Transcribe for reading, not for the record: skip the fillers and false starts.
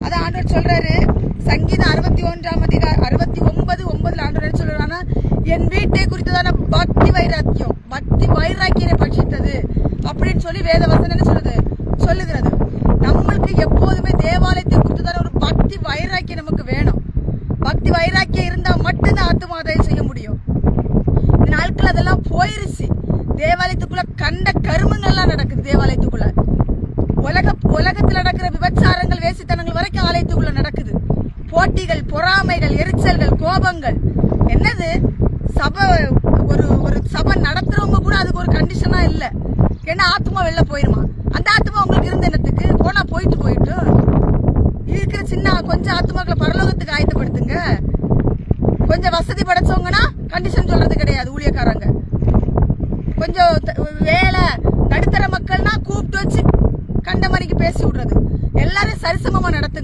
அதான் ஆண்டவர் சொல்றாரு சங்கீதம் 69:9 ஆண்டவர் சொல்றானா, என் வீட்டை குறித்ததான பக்தி வைராக்கியனை பட்சித்தது அப்படின்னு சொல்லி வேத வசனம் சொல்லுகிறது. நம்மளுக்கு எப்போதுமே தேவாலயத்தை குறித்ததான ஒரு பக்தி வைராக்கியம் நமக்கு வேணும். பக்தி வைராக்கியம் இருந்தா மட்டும்தான் ஆத்துமாதாயம் செய்ய முடியும். இந்த நாட்கள் அதெல்லாம் போயிருச்சு. தேவாலயத்துக்குள்ள கண்ட கருமங்கள்லாம் நடக்குது. தேவாலயத்துக்குள்ள உலகத்தில் நடக்கிற விபச்சாரங்கள், வேசித்தனங்கள் வரைக்கும் ஆலயத்துக்குள்ள நடக்குது. போட்டிகள், பொறாமைகள், எரிச்சல்கள், கோபங்கள். என்னது ஒரு சபை நடத்துறவங்க கூட அதுக்கு ஒரு கண்டிஷனா இல்ல. ஏன்னா ஆத்மா வெளில போயிருமா? அந்த ஆத்மா உங்களுக்கு இருந்த என்னத்துக்கு? போனா போயிட்டு இருக்கிற சின்ன கொஞ்சம் ஆத்மாக்களை பரலோகத்துக்கு ஆயத்தப்படுத்துங்க. கொஞ்சம் வசதி படைச்சவங்கன்னா கண்டிஷன் சொல்றது கிடையாது. ஊழியக்காரங்க கொஞ்சம் வேலை நடுத்தர மக்கள்னா கூப்பிட்டு வச்சு கண்ட மணிக்கு பேசி விடுறது. எல்லாரும் சரிசமமா நடத்துங்க.